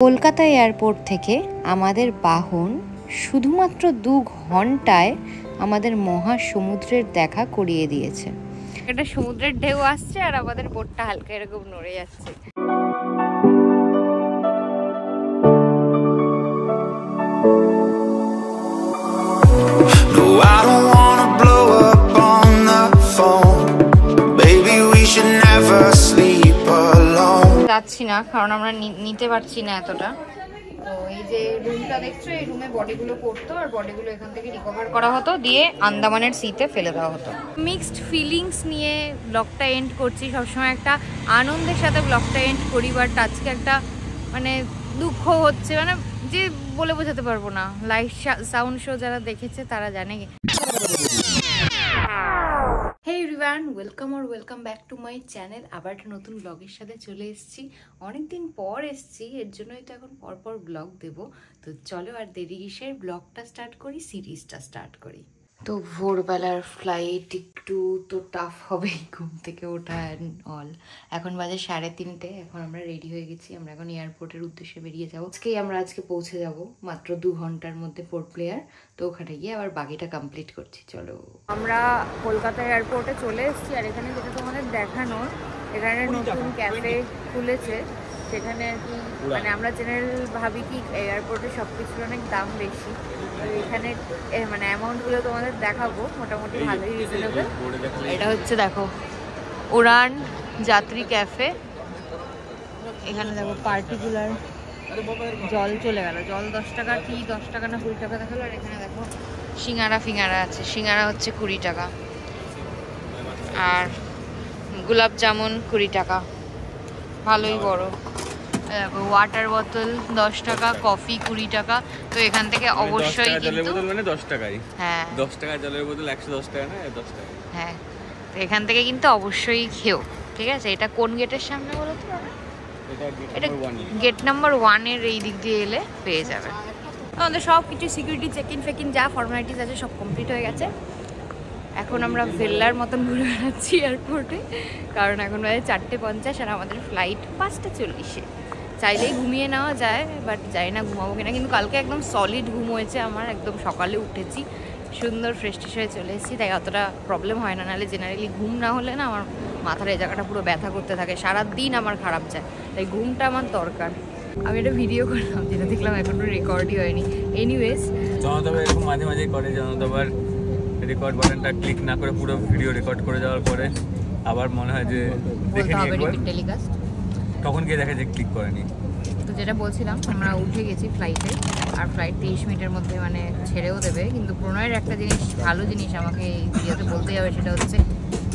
Kolkata airport থেকে আমাদের বাহন শুধুমাত্র 2 ঘন্টায় আমাদের মহাসমুদ্রের দেখা করিয়ে দিয়েছে। এটা সমুদ্রের ঢেউ আসছে আর আমাদের বোটটা হালকা এরকম নড়ে যাচ্ছে। যাচ্ছি না কারণ আমরা নিতে পারছি না এতটা। তো এই যে রুমটা দেখছো, এই রুমে বডিগুলো পড়তো আর বডিগুলো এখান থেকে রিকভার করা হতো, দিয়ে আন্দামানের সিতে ফেলে দেওয়া হতো। মিক্সড ফিলিংস নিয়ে ব্লগটা এন্ড করছি। সবসময় একটা আনন্দের সাথে ব্লগটা এন্ড করি, বাট আজকে একটা মানে দুঃখ হচ্ছে, মানে যে বলে বোঝাতে পারবো না। লাইভ সাউন্ড শো যারা দেখেছে তারা জানে। হেই everyone, welcome back to my channel. আবার একটা নতুন ব্লগের সাথে চলে এসেছি। অনেকদিন পর এসেছি, এর জন্যই তো এখন পরপর ব্লগ দেবো। তো চলো আর দেরি কিসের, ব্লগটা স্টার্ট করি, সিরিজটা স্টার্ট করি। তো ভোরবেলার ফ্লাইট একটু তো টাফ হবে, ঘুম থেকে ওঠা অ্যান্ড অল। এখন বাজে 3:30। এখন আমরা রেডি হয়ে গেছি, আমরা এখন এয়ারপোর্টের উদ্দেশ্যে বেরিয়ে যাবো। আজকে পৌঁছে যাব মাত্র 2 ঘন্টার মধ্যে পোর্ট ব্লেয়ার। তো ওখানে গিয়ে আবার বাকিটা কমপ্লিট করছি। চলো, আমরা কলকাতা এয়ারপোর্টে চলে এসেছি। আর এখানে যেটা তোমাদের দেখানো, এখানে নতুন ক্যাফে খুলেছে, সেখানে আর কি মানে আমরা জেনারেল ভাবি কি এয়ারপোর্টে সব কিছুর অনেক দাম বেশি। এখানে মানে অ্যামাউন্টগুলো তোমাদের দেখাবো, মোটামুটি ভালোই রিজনেবল। এটা হচ্ছে দেখো উড়ান যাত্রী ক্যাফে। এখানে দেখো পার্টিকুলার জল চলে গেল, জল 10 টাকা, টি 10 টাকা না 20 টাকা দেখালো। আর এখানে দেখো সিঙ্গারা আছে, সিঙ্গারা হচ্ছে 20 টাকা, আর গোলাপ জামুন 20 টাকা, ভালোই বড়। ওয়াটার বোতল 10 টাকা, কফি 20 টাকা। তো এখান থেকে অবশ্যই জলের বোতল মানে 10 টাকাই। হ্যাঁ, 10 টাকা জলের বোতল 110 টাকা না, 10 টাকা। হ্যাঁ, তো এখান থেকে কিন্তু অবশ্যই খেও, ঠিক আছে? এটা কোন গেটের সামনে বলো তো? এটা গেট নাম্বার 1 এর এই দিক দিয়ে এলে পেয়ে যাবে। আমাদের সব কিছু সিকিউরিটি চেক ইন যা ফর্মালিটিস আছে সব কমপ্লিট হয়ে গেছে। এখন আমরা ভেল্লার মতন ঘুরে বেড়াচ্ছি এয়ারপোর্টে, কারণ এখন বাজে 4:50 আর আমাদের ফ্লাইট 5:40। চাইলেই ঘুমিয়ে নেওয়া যায়, বাট জানি না ঘুমাবো কিনা। কিন্তু কালকে একদম সলিড ঘুম হয়েছে আমার, একদম সকালে উঠেছি সুন্দর ফ্রেশ হয়ে চলে এসেছি, তাই অতটা প্রবলেম হয় না। নাহলে জেনারেলি ঘুম না হলে না আমার মাথার এই জায়গাটা পুরো ব্যথা করতে থাকে, সারাদিন আমার খারাপ যায়, তাই ঘুমটা আমার দরকার। আমি একটা ভিডিও করলাম, যেটা দেখলাম এখনো রেকর্ডই হয়নি। এনিওয়েজ জনতাবার এরকম মাঝে মাঝে করে, জনতাবার রেকর্ড বাটনটা ক্লিক না করে পুরো ভিডিও রেকর্ড করে যাওয়ার পরে আবার মনে হয় যে দেখে নিই একবার, টেলিকাস্ট তখন গিয়ে দেখে যে ক্লিক করেনি। তো যেটা বলছিলাম, আমরা উঠে গেছি ফ্লাইটে, আর ফ্লাইট 30 মিনিটের মধ্যে মানে ছেড়েও দেবে। কিন্তু প্রণয়ের একটা জিনিস, ভালো জিনিস আমাকে এই ভিডিওতে বলতে যাবে, সেটা হচ্ছে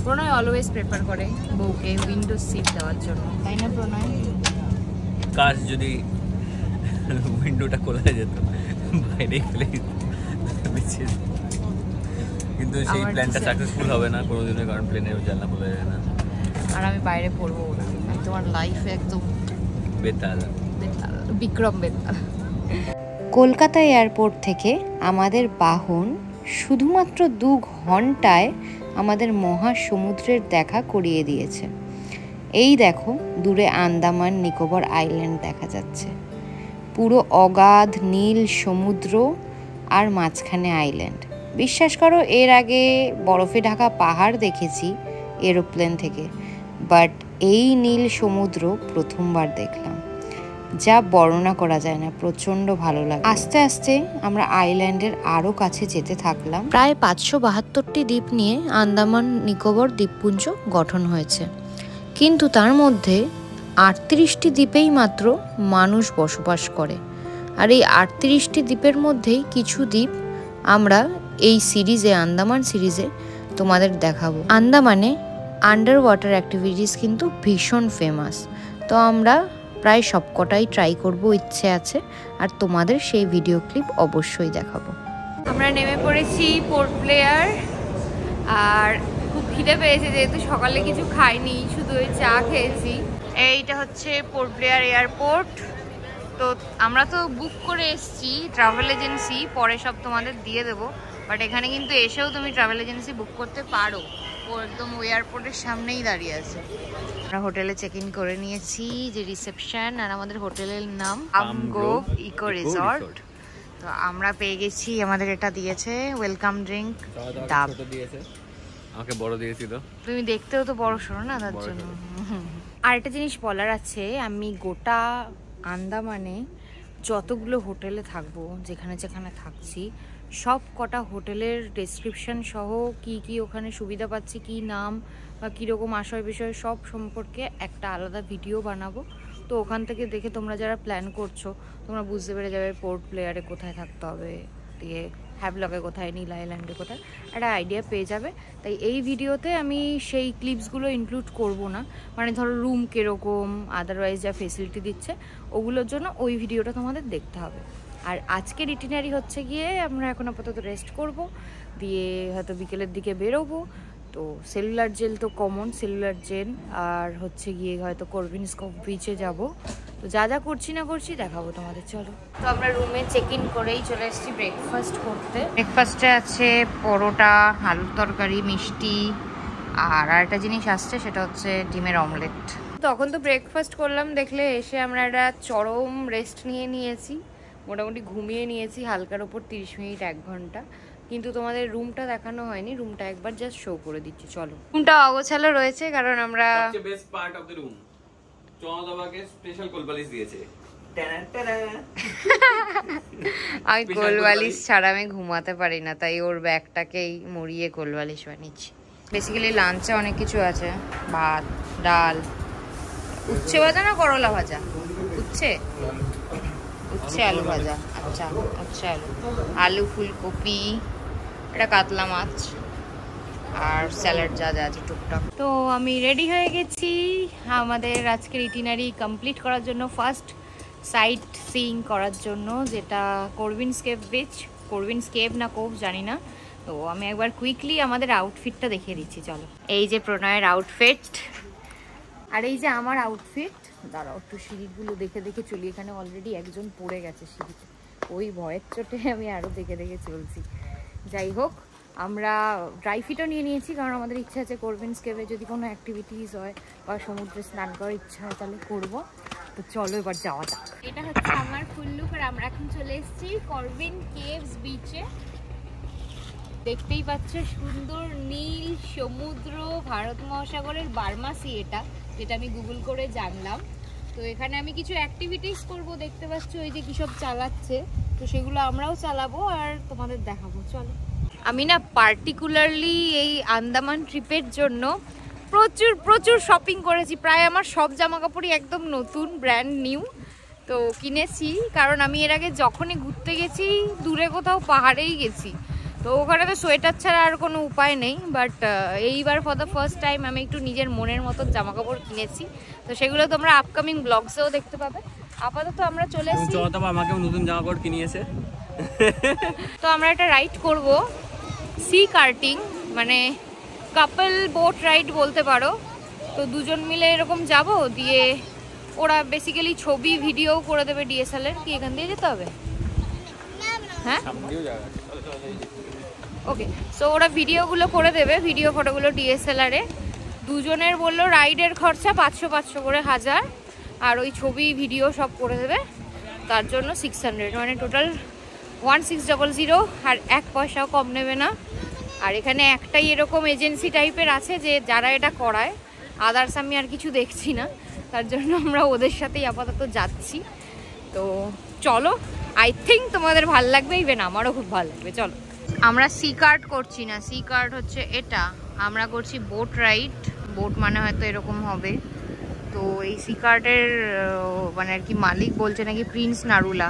প্রণয় অলওয়েজ প্রেফার করে বউকে উইন্ডো সিট দেওয়ার জন্য, তাই না প্রণয়? কাজ যদি উইন্ডোটা খোলা যেত, বাইরে ফেলে কিন্তু সেই প্ল্যানটা সাকসেসফুল হবে না কোনোদিনই, কারণ প্লেনের জানলা খোলা যায় না। আর আমি বাইরে পড়বো না, তোমার লাইফে একদম বেতাল বিক্রম বেতাল। কলকাতা এয়ারপোর্ট থেকে আমাদের বাহন শুধুমাত্র 2 ঘন্টায় আমাদের মহাসমুদ্রের দেখা করিয়ে দিয়েছে। এই দেখো দূরে আন্দামান নিকোবর আইল্যান্ড দেখা যাচ্ছে, পুরো অগাধ নীল সমুদ্র আর মাঝখানে আইল্যান্ড। বিশ্বাস করো, এর আগে বরফে ঢাকা পাহাড় দেখেছি এরোপ্লেন থেকে, বাট এই নীল সমুদ্র প্রথমবার দেখলাম, যা বর্ণনা করা যায় না, প্রচণ্ড ভালো লাগে। আস্তে আস্তে আমরা আইল্যান্ডের আরও কাছে যেতে থাকলাম। প্রায় 572টি দ্বীপ নিয়ে আন্দামান নিকোবর দ্বীপপুঞ্জ গঠন হয়েছে, কিন্তু তার মধ্যে 38টি দ্বীপেই মাত্র মানুষ বসবাস করে। আর এই 38টি দ্বীপের মধ্যেই কিছু দ্বীপ আমরা এই সিরিজে, আন্দামান সিরিজে তোমাদের দেখাবো। আন্দামানে আন্ডার ওয়াটার অ্যাক্টিভিটিস কিন্তু ভীষণ ফেমাস, তো আমরা প্রায় সবকটাই ট্রাই করব, ইচ্ছে আছে, আর তোমাদের সেই ভিডিও ক্লিপ অবশ্যই দেখাবো। আমরা নেমে পড়েছি পোর্ট ব্লেয়ার, আর খুব খিদে পেয়েছে যেহেতু সকালে কিছু খাইনি, শুধু ওই চা খেয়েছি। এইটা হচ্ছে পোর্ট ব্লেয়ার এয়ারপোর্ট। তো আমরা তো বুক করে এসেছি ট্রাভেল এজেন্সি, পরে সব তোমাদের দিয়ে দেবো, বাট এখানে কিন্তু এসেও তুমি ট্রাভেল এজেন্সি বুক করতে পারো। ও একদম এয়ারপোর্টের সামনেই দাঁড়িয়ে আছে। হোটেলে চেক ইন করে নিয়েছি, যে রিসেপশন, আর আমাদের হোটেলের নাম আমগ্রোভ ইকো রিসর্ট। তো আমরা পেয়ে গেছি, আমাদের এটা দিয়েছে ওয়েলকাম ড্রিঙ্ক, ডাব দিয়েছে, আমাকে বড় দিয়েছিল। তুমি দেখতেও তো বড় সরো না, তার জন্য। আর একটা জিনিস বলার আছে, আমি গোটা আন্দামানে যতগুলো হোটেলে থাকবো, যেখানে যেখানে থাকছি, সব কটা হোটেলের ডেসক্রিপশন সহ কি কি ওখানে সুবিধা পাচ্ছি, কি নাম বা কীরকম আশয় বিষয় সব সম্পর্কে একটা আলাদা ভিডিও বানাবো। তো ওখান থেকে দেখে তোমরা যারা প্ল্যান করছো, তোমরা বুঝতে পেরে যাবে পোর্ট ব্লেয়ারে কোথায় থাকতে হবে, দিয়ে হ্যাভলকে কোথায়, নীল আইল্যান্ডে কোথায়, একটা আইডিয়া পেয়ে যাবে। তাই এই ভিডিওতে আমি সেই ক্লিপসগুলো ইনক্লুড করব না, মানে ধরো রুম কীরকম, আদারওয়াইজ যা ফেসিলিটি দিচ্ছে ওগুলোর জন্য ওই ভিডিওটা তোমাদের দেখতে হবে। আর আজকের ইটিনারি হচ্ছে গিয়ে আমরা এখন আপাতত রেস্ট করব, দিয়ে হয়তো বিকেলের দিকে বেরোবো। তো সেলুলার জেল তো কমন, সেলুলার জেল, আর হচ্ছে গিয়ে হয়তো করভিনস কভ বিচে যাব। তো যা যা করছি না করছি দেখাবো তোমাদের, চলো। তো আমরা রুমে চেক ইন করেই চলে এসেছি ব্রেকফাস্ট করতে। ব্রেকফাস্টে আছে পরোটা, আলুর তরকারি, মিষ্টি, আর একটা জিনিস আসছে সেটা হচ্ছে ডিমের অমলেট। তখন তো ব্রেকফাস্ট করলাম দেখলে, এসে আমরা একটা চরম রেস্ট নিয়েছি, মোটামুটি ঘুমিয়ে নিয়েছি হালকার ওপর 30 মিনিট 1 ঘন্টা। কিন্তু তোমাদের রুমটা দেখানো হয়নি, রুমটা একবার জাস্ট শো করে দিচ্ছি, চলো। রুমটা অগোছালো রয়েছে কারণ আমরা best part of the room, চন্দ্রবাকে স্পেশাল কোলবালিশ দিয়েছে। আমি কোলবালিশ ছাড়া আমি ঘুমাতে পারি না, তাই ওর ব্যাগটাকেই মুড়িয়ে কোলবালিশ বানিয়েছি। বেসিক্যালি লাঞ্চে অনেক কিছু আছে, ভাত, ডাল, উচ্ছে ভাজা না করলা ভাজা, উচ্ছে আলু ভাজা, আচ্ছা উচ্ছে আলু, ফুলকপি, এটা কাতলা মাছ, আর স্যালাড যা যা আছে টুকটাক। তো আমি রেডি হয়ে গেছি আমাদের আজকের ইটিনারি কমপ্লিট করার জন্য, ফার্স্ট সাইট সিইং করার জন্য, যেটা করভিনস কেভ বিচ, করভিনস কেভ না কোভ জানি না। তো আমি একবার কুইকলি আমাদের আউটফিটটা দেখিয়ে দিচ্ছি, চলো। এই যে প্রণয়ের আউটফিট, আর এই যে আমার আউটফিট। দাঁড়াও একটু সিঁড়িগুলো দেখে চলি, এখানে অলরেডি একজন পড়ে গেছে সিঁড়িতে, ওই ভয়ের চোটে আমি আরও দেখে চলছি। যাই হোক, আমরা ড্রাই ফিটও নিয়ে নিয়েছি, কারণ আমাদের ইচ্ছা আছে করভিনস কেভে যদি কোনো অ্যাক্টিভিটিস হয় বা সমুদ্রে স্নান করার ইচ্ছা হয় তাহলে করবো। তো চলো এবার যাওয়া যাক। এটা হচ্ছে আমার ফুল লুক, আর আমরা এখন চলে এসেছি করভিন কেভস বিচে। দেখতেই পাচ্ছ সুন্দর নীল সমুদ্র, ভারত মহাসাগরের বারমাসি এটা, যেটা আমি গুগল করে জানলাম। তো এখানে আমি কিছু অ্যাক্টিভিটিস করব, দেখতে পাচ্ছ ওই যে কী সব চালাচ্ছে, তো সেগুলো আমরাও চালাবো আর তোমাদের দেখাবো, চলো। আমি না পার্টিকুলারলি এই আন্দামান ট্রিপের জন্য প্রচুর শপিং করেছি, প্রায় আমার সব জামা কাপড়ই একদম নতুন, ব্র্যান্ড নিউ। তো কিনেছি, কারণ আমি এর আগে যখনই ঘুরতে গেছি দূরে কোথাও পাহাড়েই গেছি, তো ওখানে তো সোয়েটার ছাড়া আর কোনো উপায় নেই। বাট এইবার ফর দ্য ফার্স্ট টাইম আমি একটু নিজের মনের মতন জামা কাপড় কিনেছি, তো সেগুলো তোমরা আপকামিং ব্লগসেও দেখতে পাবে। আপাতত আমরা চলে এসেছি, আমাকেও নতুন জামা কাপড় কিনিয়েছে। তো আমরা একটা রাইড করব, সি কার্টিং, মানে কাপল বোট রাইড বলতে পারো। তো দুজন মিলে এরকম যাব, দিয়ে ওরা বেসিক্যালি ছবি ভিডিও করে দেবে ডিএসএলআর। কি এখান দিয়ে যেতে হবে? হ্যাঁ, ওকে। সো ওরা ভিডিওগুলো করে দেবে, ভিডিও ফটোগুলো ডিএসএলআরে। দুজনের বললো রাইডের খরচা 500 করে 1000, আর ওই ছবি ভিডিও সব করে দেবে, তার জন্য 600, মানে টোটাল 1600, আর 1 পয়সাও কম নেবে না। আর এখানে একটাই এরকম এজেন্সি টাইপের আছে যে যারা এটা করায়, আদার্স আমি আর কিছু দেখছি না, তার জন্য আমরা ওদের সাথেই আপাতত যাচ্ছি। তো চলো, আই থিঙ্ক তোমাদের ভালো লাগবে, ইভেন আমারও খুব ভালো লাগবে, চলো। আমরা সি কার্ট করছি না, সি কার্ট হচ্ছে এটা, আমরা করছি বোট রাইড। বোট মানে হয়তো এরকম হবে। তো এই সি কার্টের মানে আর কি মালিক বলছে নাকি প্রিন্স নারুলা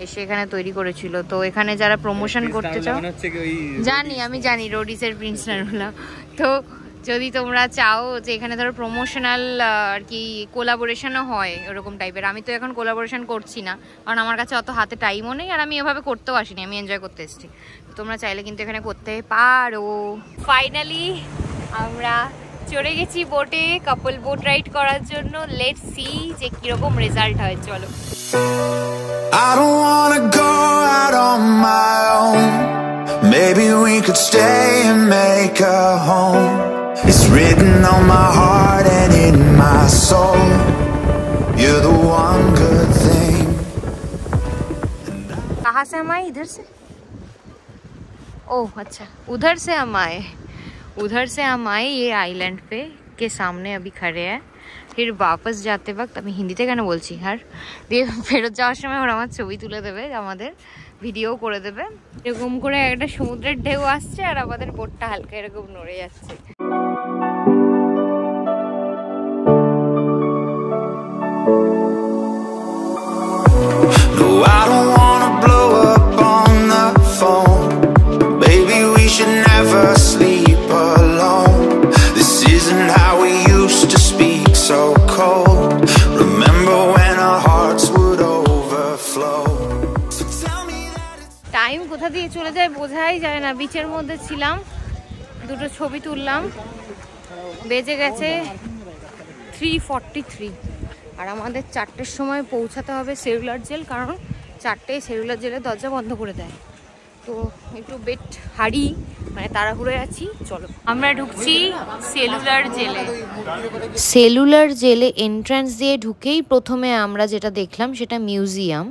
এসে এখানে তৈরি করেছিল। তো এখানে যারা প্রমোশন করতে চাও, আমি জানি রোডিসের প্রিন্স নারুলা। তো যদি তোমরা চাও যে এখানে ধরো প্রমোশনাল আর কি কোলাবোরেশনও হয় ওরকম টাইপের, আমি তো এখন কোলাবোরেশন করছি না, কারণ আমার কাছে অত হাতে টাইমও নেই, আর আমি এভাবে করতেও আসিনি, আমি এনজয় করতে এসেছি। তোমরা চাইলে কিন্তু এখানে করতে পারো। ফাইনালি আমরা চড়ে গেছি বোটে, কাপল বোট রাইড করার জন্য। লেটস সি যে কিরকম রেজাল্ট হয়, চলো। I don't wanna go out on my own. Maybe we could stay and make a home. It's written on my heart and in my my soul. You're the one good thing. कहाँ से हम आए? इधर से? ओह अच्छा, उधर से हम आए ये आइलैंड पे के सामने अभी खड़े हैं। फिर वापस जाते वक्त আমি হিন্দিতে কেন বলছি আর দিয়ে ফেরত যাওয়ার সময় ওরা আমার ছবি তুলে দেবে, আমাদের ভিডিও করে দেবে। এরকম করে একটা সমুদ্রের ঢেউ আসছে আর আমাদের বোটটা হালকা এরকম নড়ে যাচ্ছে। No, I don't wanna blow up on the phone. Baby, we should never sleep alone. This isn't how we used to speak so cold. Remember when our hearts would overflow. So tell me that it's time কোথা দিয়ে চলে যায় বোঝাই যায় না। বিচের মধ্যে ছিলাম, দুটো ছবি তুললাম, বেজে গেছে 3:43 আর আমাদের 4টের সময় পৌঁছাতে হবে সেলুলার জেল, কারণ 4টে সেলুলার জেলের দরজা বন্ধ করে দেয়। তো একটু বেট হাড়ি মানে তাড়াহুড়ো আছি। চলো আমরা ঢুকছি সেলুলার জেলে। সেলুলার জেলে এন্ট্রান্স দিয়ে ঢুকেই প্রথমে আমরা যেটা দেখলাম সেটা মিউজিয়াম।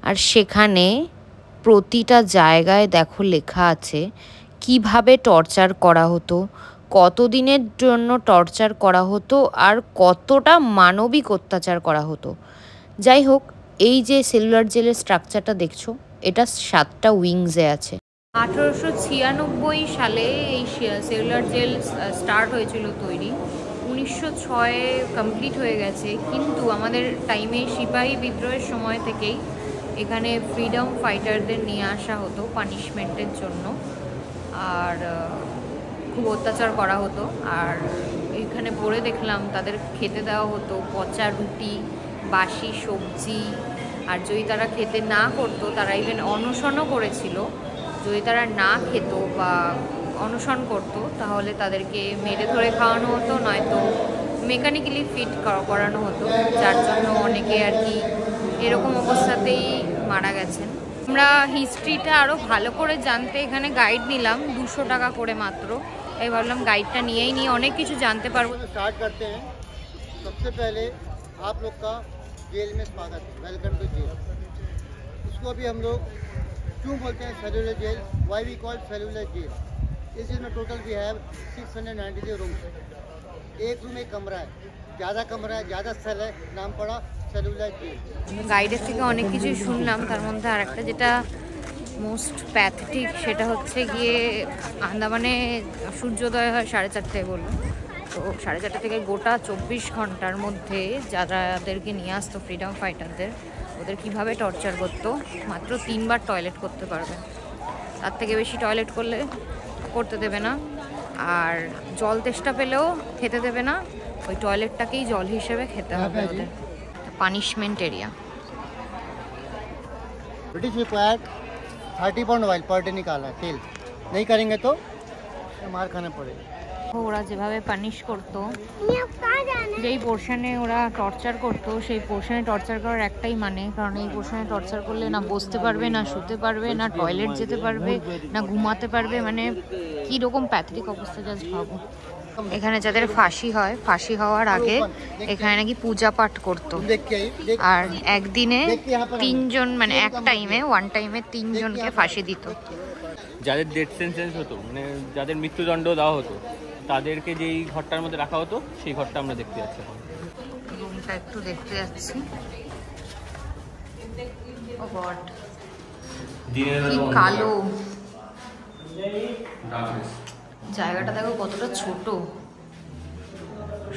আর সেখানে প্রতিটা জায়গায় দেখো লেখা আছে কিভাবে টর্চার করা হতো, কতদিনের জন্য টর্চার করা হতো আর কতটা মানবিক অত্যাচার করা হতো। যাই হোক, এই যে সেলুলার জেলের স্ট্রাকচারটা দেখছো, এটা 7টা উইংসে আছে। 1896 সালে এই সেলুলার জেল স্টার্ট হয়েছিল তৈরি, 1906 কমপ্লিট হয়ে গেছে। কিন্তু আমাদের টাইমে সিপাহী বিদ্রোহের সময় থেকেই এখানে ফ্রিডম ফাইটারদের নিয়ে আসা হতো পানিশমেন্টের জন্য, আর খুব অত্যাচার করা হতো। আর এখানে পড়ে দেখলাম তাদের খেতে দেওয়া হতো পচা রুটি, বাসি সবজি। আর যদি তারা খেতে না করতো, তারা ইভেন অনশনও করেছিল, যদি তারা না খেত বা অনশন করতো তাহলে তাদেরকে মেরে ধরে খাওয়ানো হতো, নয়তো মেকানিক্যালি ফিট করানো হতো, যার জন্য অনেকে আর কি এরকম অবস্থাতেই মারা গেছেন। আমরা হিস্ট্রিটা আরও ভালো করে জানতে এখানে গাইড নিলাম, 200 টাকা করে মাত্র। এই ভাবলাম গাইডটা নিয়েই নিয়ে অনেক কিছু জানতে পারবো। स्टार्ट करते हैं। सबसे पहले आप लोग का जेल में स्वागत, वेलकम टू जेल। इसको अभी हम लोग क्यों बोलते हैं cellular jail, why we call cellular jail. इस जेल में टोटल वी हैव 693 रूम्स। एक रूम एक कमरा है, ज़्यादा कमरा है, ज़्यादा सेल है, नाम पड़ा सेलुलर जेल। গাইডের থেকে অনেক কিছুই শুনলাম, তার মধ্যে আরেকটা যেটা মোস্ট প্যাথেটিক সেটা হচ্ছে গিয়ে আন্দামানে সূর্যোদয় হয় 4:30টায় বললো। তো 4:30 থেকে গোটা 24 ঘন্টার মধ্যে যাদেরকে নিয়ে আসতো ফ্রিডম ফাইটারদের, ওদের কীভাবে টর্চার করতো। মাত্র 3 বার টয়লেট করতে পারবে, তার থেকে বেশি টয়লেট করতে দেবে না। আর জল তেষ্টা পেলেও খেতে দেবে না, ওই টয়লেটটাকেই জল হিসেবে খেতে হবে ওদের। Punishment area. British required 30 pound oil per day निकालना है, तेल नहीं करेंगे तो मार खाना पड़ेगा। ওরা যেভাবে পানিশ করতো, যেই পোর্শনে ওরা টর্চার করতো, সেই পোর্শনে টর্চার করার একটাই মানে, কারণ এই পোর্শনে টর্চার করলে না বসতে পারবে, না শুতে পারবে, না টয়লেট যেতে পারবে, না ঘুমাতে পারবে। মানে কীরকম প্যাথেটিক অবস্থা জাস্ট ভাবো। এখানে যাদের ফাঁসি হয়, ফাঁসি হওয়ার আগে এখানে নাকি পূজা পাঠ করতো। আর একদিনে 3 জন, মানে এক টাইমে 1 টাইমে 3 জনকে ফাঁসি দিত। যাদের ডেথ সেন্টেন্স হতো, মানে যাদের মৃত্যুদণ্ড দেওয়া হতো, তাদেরকে যেই ঘরটার মধ্যে রাখা হতো সেই ঘরটা আমরা দেখতে যাচ্ছি এখন। রুমটা একটু দেখতে যাচ্ছি। ও গড, কি কালো জায়গাটা, দেখো কতটা ছোট,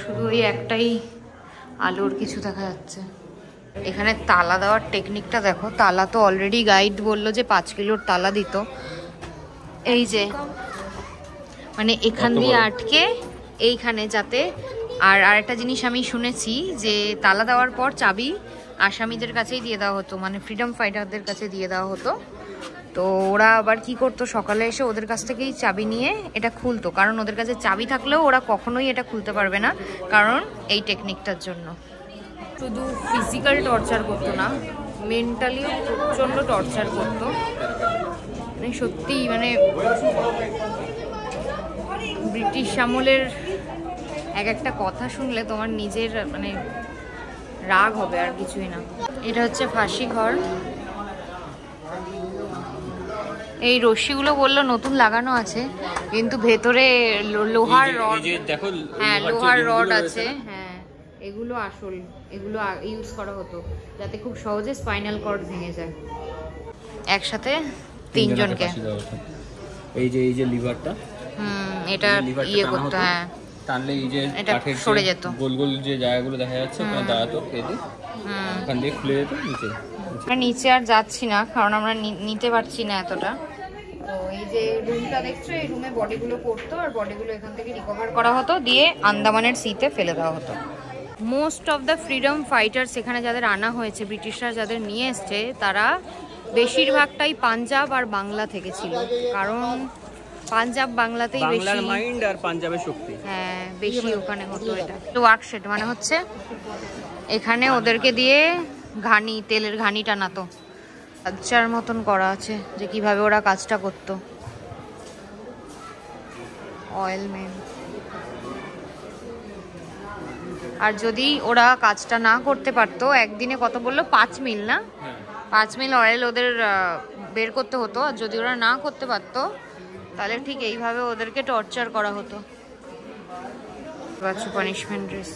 শুধু ওই একটাই আলোর কিছু দেখা যাচ্ছে। এখানে তালা দেওয়ার টেকনিকটা দেখো, তালা তো অলরেডি গাইড বললো যে 5 কিলোর তালা দিত। এই যে মানে এখান দিয়ে আটকে এইখানে যাতে। আর আরেকটা জিনিস আমি শুনেছি যে তালা দেওয়ার পর চাবি আসামিদের কাছেই দিয়ে দেওয়া হতো, মানে ফ্রিডম ফাইটারদের কাছে দিয়ে দেওয়া হতো। তো ওরা আবার কি করতো, সকালে এসে ওদের কাছ থেকেই চাবি নিয়ে এটা খুলতো, কারণ ওদের কাছে চাবি থাকলেও ওরা কখনোই এটা খুলতে পারবে না, কারণ এই টেকনিকটার জন্য। শুধু ফিজিক্যাল টর্চার করতো না, মেন্টালিও প্রচণ্ড টর্চার করতো। মানে সত্যি, মানে ব্রিটিশ আমলের এক একটা কথা শুনলে তোমার নিজের মানে রাগ হবে, আর কিছুই না। এটা হচ্ছে ফাঁসি ঘর। এই রশ্মিগুলো বললো নতুন লাগানো আছে, কিন্তু ভেতরে লোহার রড, দেখো হ্যাঁ লোহার রড আছে। হ্যাঁ এগুলো আসল, এগুলো ইউজ করা হতো যাতে খুব সহজে স্পাইনাল কর্ড ভেঙে যায়। একসাথে তিনজনকে। এই যে লিভারটা, এটা ইয়ে করতে, হ্যাঁ টানলে এই যে কাঠের সরে যেত, গোল গোল যে জায়গাগুলো দেখা যাচ্ছে ওখানে দাঁড়াতো, ওখান দিয়ে খুলে যেত নিচে। নিচে আর যাচ্ছি না কারণ আমরা নিতে পারছি না এতটা। তো এই যে রুমটা দেখছো, এই রুমে বডিগুলো পড়তো আর বডিগুলো এখান থেকে রিকভার করা হতো, দিয়ে আন্দামানের সিতে ফেলে দেওয়া হতো। Most of the freedom fighters এখানে যাদের আনা হয়েছে, ব্রিটিশরা যাদের নিয়ে এসছে, তারা বেশিরভাগটাই পাঞ্জাব আর বাংলা থেকে ছিল, কারণ পাঞ্জাব বাংলাতেই বেশি, বাংলার মাইন্ড আর পাঞ্জাবের শক্তি, হ্যাঁ বেশি ওখানে হতো। এটা ওয়ার্কশেড মানে হচ্ছে এখানে ওদেরকে দিয়ে ঘানি, তেলের ঘানি টানাতো, কালচার মতন করা আছে যে কিভাবে ওরা কাজটা করতো। Oil main. আর যদি ওরা কাজটা না করতে পারতো, একদিনে কত বললো 5 মিল না, 5 মিল অয়েল ওদের বের করতে হতো। আর যদি ওরা না করতে পারতো তাহলে ঠিক এইভাবে ওদেরকে টর্চার করা হতো। Punishment dress.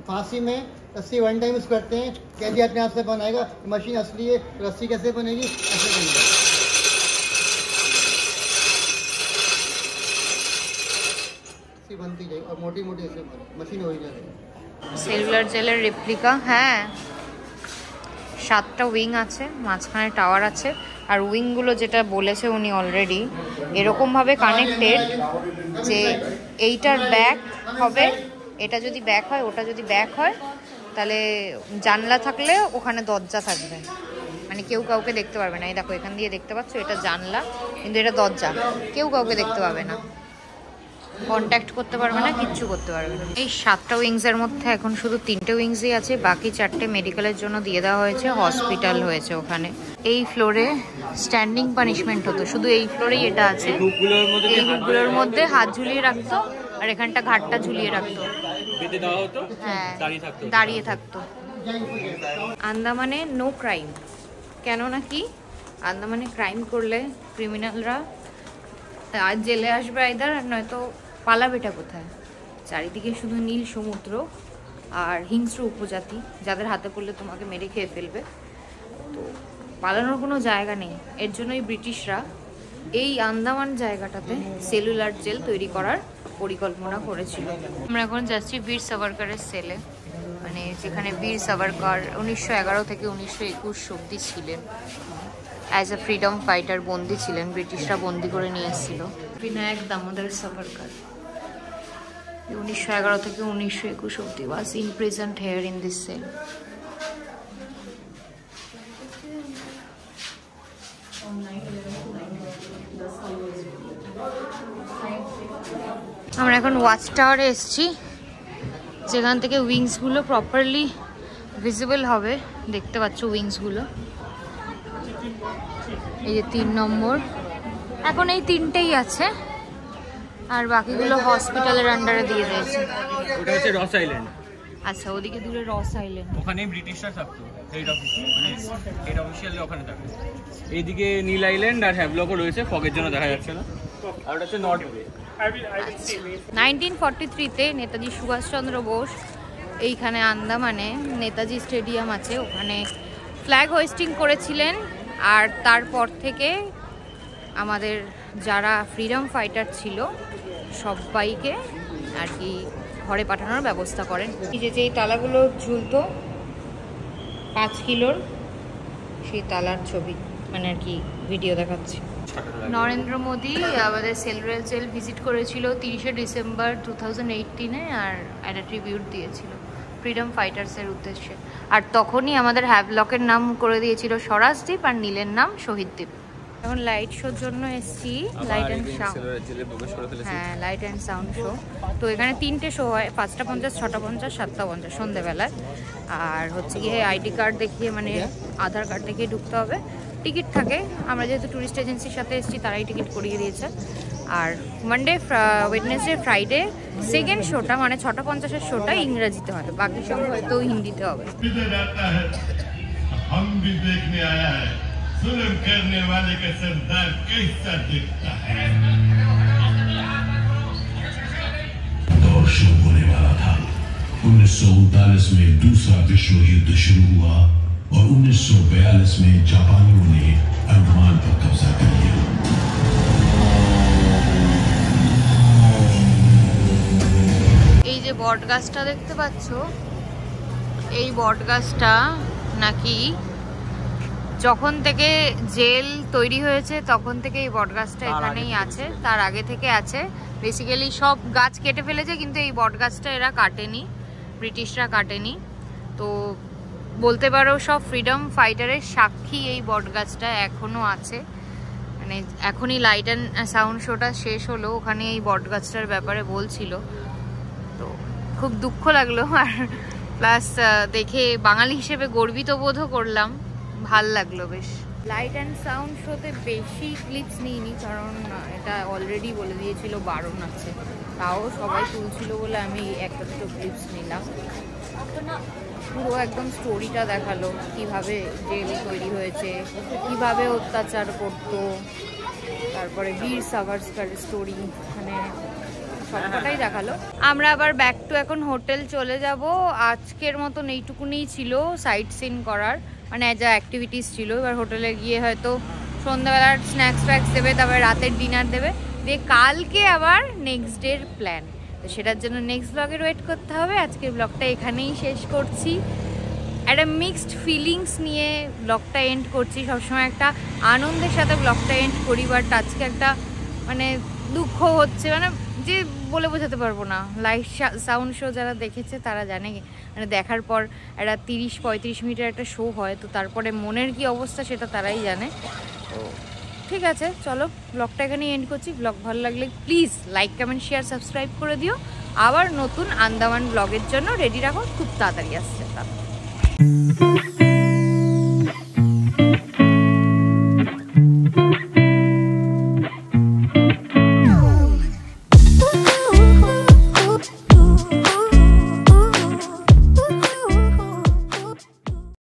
फांसी में रस्सी वन टाइम यूज करते हैं, कैदी अपने आप से बनाएगा, मशीन असली है, रस्सी कैसे बनेगी ऐसे बनेगी। रस्सी बनती जाएगी और मोटी मोटी ऐसे मशीन हो जाएगी। সেলুলার জেলের রেপ্লিকা, হ্যাঁ 7টা উইং আছে, মাঝখানে টাওয়ার আছে। আর উইংগুলো যেটা বলেছে উনি অলরেডি এরকমভাবে কানেক্টেড যে এইটার ব্যাক হবে, এটা যদি ব্যাক হয়, ওটা যদি ব্যাক হয়, তাহলে জানলা থাকলে ওখানে দরজা থাকবে, মানে কেউ কাউকে দেখতে পারবে না। এই দেখো এখান দিয়ে দেখতে পাচ্ছ, এটা জানলা কিন্তু এটা দরজা, কেউ কাউকে দেখতে পাবে না, কন্ট্যাক্ট করতে পারবে না, কিচ্ছু করতে পারবে না। এই 7টা উইংসের মধ্যে এখন শুধু 3টে উইংসই আছে, বাকি 4টে মেডিকেলের জন্য দিয়ে দেওয়া হয়েছে, হসপিটাল হয়েছে ওখানে। এই ফ্লোরে স্ট্যান্ডিং পানিশমেন্ট হতো, শুধু এই ফ্লোরেই এটা আছে। এই হুকগুলোর মধ্যে হাত ঝুলিয়ে রাখতো আর এখানটা ঘাটটা ঝুলিয়ে রাখতো, হ্যাঁ দাঁড়িয়ে থাকতো। আন্দামানে নো ক্রাইম, কেননা কি আন্দামানে ক্রাইম করলে ক্রিমিনালরা আজ জেলে আসবে আইদার, আর নয়তো পালাবেটা কোথায়। চারিদিকে শুধু নীল সমুদ্র আর হিংস্র উপজাতি, যাদের হাতে পড়লে তোমাকে মেরে খেয়ে ফেলবে। তো পালানোর কোনো জায়গা নেই, এর জন্যই ব্রিটিশরা এই আন্দামান জায়গাটাতে সেলুলার জেল তৈরি করার পরিকল্পনা করেছিল। আমরা এখন যাচ্ছি বীর সাভারকারের সেলে, মানে যেখানে বীর সাভারকার 1911 থেকে 1921 অব্দি ছিলেন, অ্যাজ এ ফ্রিডম ফাইটার বন্দি ছিলেন, ব্রিটিশরা বন্দি করে নিয়ে এসেছিল। বিনায়ক দামোদর সাভারকার 1911 থেকে 1921 অব্দি ওয়াজ ইমপ্রিজন্ড হেয়ার ইন দিস সেল। আমরা এখন ওয়াচ টাওয়ারে এসেছি, যেখান থেকে উইংসগুলো প্রপারলি ভিজিবল হবে। দেখতে পাচ্ছ উইংসগুলো, এই যে 3 নম্বর, এখন এই 3টেই আছে, আর বাকিগুলো হসপিটালের আন্ডারে দিয়ে দিয়েছে। ওটা হচ্ছে রস আইল্যান্ড। আচ্ছা, ওদিকে দূরে রস আইল্যান্ড, ওখানেই ব্রিটিশরা থাকতো, হেড অফিস, মানে হেড অফিসিয়ালি ওখানে থাকতো। এইদিকে নীল আইল্যান্ড আর হ্যাভলকও রয়েছে, ফগের জন্য দেখা যাচ্ছে না। আর ওটা হচ্ছে নর্থ বে। 1943-তে নেতাজি সুভাষচন্দ্র বোস এইখানে আন্দামানে নেতাজি স্টেডিয়াম আছে, ওখানে ফ্ল্যাগ হোয়েস্টিং করেছিলেন। আর তারপর থেকে আমাদের যারা ফ্রিডম ফাইটার ছিল সবাইকে আর কি ঘরে পাঠানোর ব্যবস্থা করেন। যেই তালাগুলো ঝুলতো 5 কিলোর, সেই তালার ছবি, মানে আর কি ভিডিও দেখাচ্ছি। নরেন্দ্র মোদী আমাদের সেলুলার জেল ভিজিট করেছিল 30শে ডিসেম্বর 2018-এ, আর একটা ট্রিবিউট দিয়েছিল ফ্রিডম ফাইটার্সের উদ্দেশ্যে। আর তখনই আমাদের হ্যাভলকের নাম করে দিয়েছিল স্বরাজদ্বীপ আর নীলের নাম শহীদদ্বীপ। এখন লাইট শোর জন্য এসছি, লাইট অ্যান্ড সাউন্ড, হ্যাঁ লাইট অ্যান্ড সাউন্ড শো। তো এখানে 3টে শো হয়, 5টা 50, 6টা 50, 7টা 50 সন্ধ্যেবেলায়। আর হচ্ছে গিয়ে আইডি কার্ড দেখিয়ে, মানে আধার কার্ড দেখিয়ে ঢুকতে হবে। টিকিট থাকে, আমরা যেহেতু ট্যুরিস্ট এজেন্সির সাথে এসেছি তারাই টিকিট করিয়ে দিয়েছে। আর মানডে, ওয়েডনেসডে, ফ্রাইডে সেকেন্ড শোটা মানে 6:50-এর শোটা ইংরেজিতে হয়, বাকি সব হয়তো হিন্দিতে হবে। हम भी देखने आया है जुल्म करने वाले का सरदार कैसा दिखता है। दौर शुरू होने वाला था। 1939 में दूसरा विश्व युद्ध शुरू हुआ और 1942 में जापानियों ने अंडमान पर कब्जा कर लिया। এই যে বট গাছটা দেখতে পাচ্ছ, এই বট গাছটা নাকি যখন থেকে জেল তৈরি হয়েছে তখন থেকে এই বট গাছটা এখানেই আছে, তার আগে থেকে আছে। বেসিক্যালি সব গাছ কেটে ফেলেছে, কিন্তু এই বট গাছটা এরা কাটেনি, ব্রিটিশরা কাটেনি। তো বলতে পারো সব ফ্রিডম ফাইটারের সাক্ষী এই বট গাছটা এখনো আছে। মানে এখনই লাইট অ্যান্ড সাউন্ড শোটা শেষ হলো, ওখানে এই বট গাছটার ব্যাপারে বলছিল। তো খুব দুঃখ লাগলো, আর প্লাস দেখে বাঙালি হিসেবে গর্বিত বোধও করলাম, ভাল লাগলো বেশ। লাইট অ্যান্ড সাউন্ড শোতে বেশি ক্লিপস নিইনি, কারণ এটা অলরেডি বলে দিয়েছিল বারণ আছে, তাও সবাই তুলছিল বলে আমি একটা দুটো ক্লিপস নিলাম। পুরো একদম স্টোরিটা দেখালো, কিভাবে জেল তৈরি হয়েছে, কিভাবে অত্যাচার করতো, তারপরে বীর সাভারকর স্টোরি, মানে সবটাই দেখালো। আমরা আবার ব্যাক টু এখন হোটেল চলে যাব। আজকের মতন এইটুকুনি ছিল সাইট সিন করার, মানে যা অ্যাক্টিভিটিস ছিল। এবার হোটেলে গিয়ে হয়তো সন্ধ্যাবেলার স্ন্যাক্স ফ্যাক্স দেবে, তারপরে রাতের ডিনার দেবে, দিয়ে কালকে আবার নেক্সট ডের প্ল্যান। তো সেটার জন্য নেক্সট ব্লগের ওয়েট করতে হবে। আজকের ব্লগটা এখানেই শেষ করছি, একটা মিক্সড ফিলিংস নিয়ে ব্লগটা এন্ড করছি। সবসময় একটা আনন্দের সাথে ব্লগটা এন্ড করি, বাট আজকে একটা মানে দুঃখ হচ্ছে, মানে যে বলে বোঝাতে পারবো না। লাইট সাউন্ড শো যারা দেখেছে তারা জানে, মানে দেখার পর একটা 30-35 মিনিটের একটা শো হয়, তো তারপরে মনের কি অবস্থা সেটা তারাই জানে। তো ঠিক আছে, চলো ব্লগটা এখানেই এন্ড করছি। ব্লগ ভালো লাগলে please like, comment, share, subscribe করে দিও। আবার নতুন আন্দামান ব্লগের জন্য রেডি রাখো, খুব তাড়াতাড়ি আসছে।